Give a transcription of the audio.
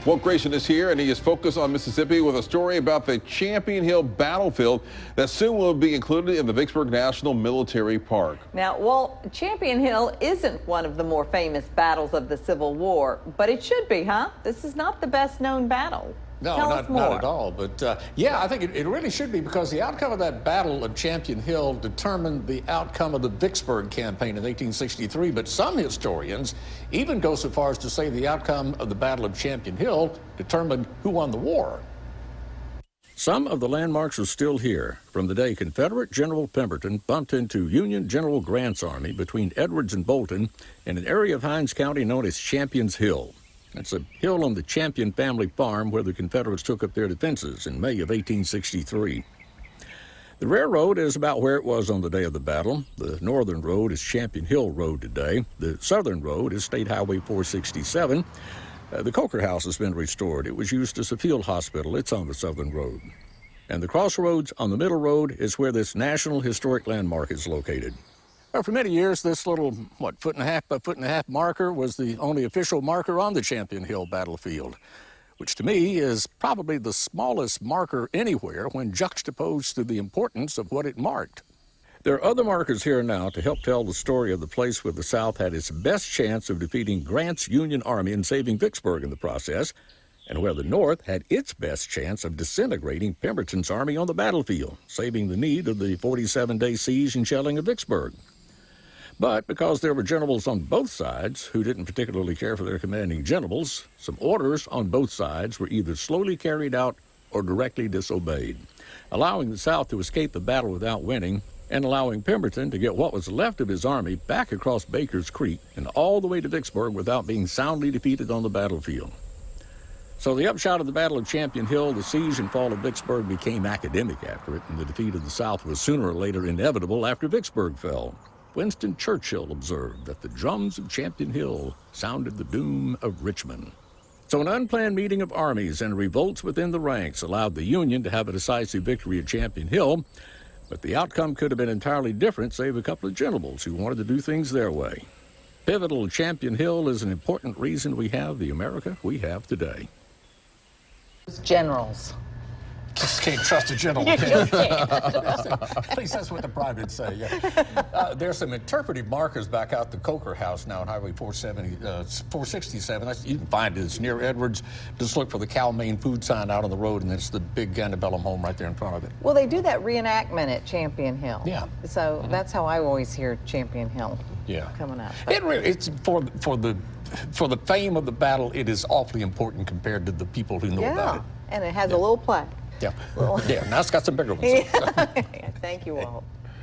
Walt Grayson is here, and he is focused on Mississippi with a story about the Champion Hill battlefield that soon will be included in the Vicksburg National Military Park. Now, Walt, Champion Hill isn't one of the more famous battles of the Civil War, but it should be, huh? This is not the best known battle. No, not at all. But yeah, I think it really should be, because the outcome of that battle of Champion Hill determined the outcome of the Vicksburg campaign in 1863. But some historians even go so far as to say the outcome of the Battle of Champion Hill determined who won the war. Some of the landmarks are still here from the day Confederate General Pemberton bumped into Union General Grant's army between Edwards and Bolton in an area of Hinds County known as Champion's Hill. It's a hill on the Champion family farm where the Confederates took up their defenses in May of 1863. The railroad is about where it was on the day of the battle. The northern road is Champion Hill Road today. The southern road is State Highway 467. The Coker House has been restored. It was used as a field hospital. It's on the southern road. And the crossroads on the middle road is where this National Historic Landmark is located. Well, for many years, this little, foot and a half by foot and a half marker was the only official marker on the Champion Hill battlefield, which to me is probably the smallest marker anywhere when juxtaposed to the importance of what it marked. There are other markers here now to help tell the story of the place where the South had its best chance of defeating Grant's Union Army and saving Vicksburg in the process, and where the North had its best chance of disintegrating Pemberton's army on the battlefield, saving the need of the 47-day siege and shelling of Vicksburg. But because there were generals on both sides who didn't particularly care for their commanding generals, some orders on both sides were either slowly carried out or directly disobeyed, allowing the South to escape the battle without winning and allowing Pemberton to get what was left of his army back across Baker's Creek and all the way to Vicksburg without being soundly defeated on the battlefield. So the upshot of the Battle of Champion Hill, the siege and fall of Vicksburg, became academic after it, and the defeat of the South was sooner or later inevitable after Vicksburg fell. Winston Churchill observed that the drums of Champion Hill sounded the doom of Richmond. So an unplanned meeting of armies and revolts within the ranks allowed the Union to have a decisive victory at Champion Hill, but the outcome could have been entirely different, save a couple of generals who wanted to do things their way. Pivotal Champion Hill is an important reason we have the America we have today. Generals. Just can't trust a general. You just can't. At least that's what the privates say. Yeah. There's some interpretive markers back out the Coker House now on Highway 467. You can find it. It's near Edwards. Just look for the Cal-Maine food sign out on the road, and it's the big antebellum home right there in front of it. Well, they do that reenactment at Champion Hill. Yeah. So that's how I always hear Champion Hill coming up. It's for the fame of the battle, it is awfully important compared to the people who know about it. And it has a little plaque. Yeah. Now it's got some bigger ones. Thank you all.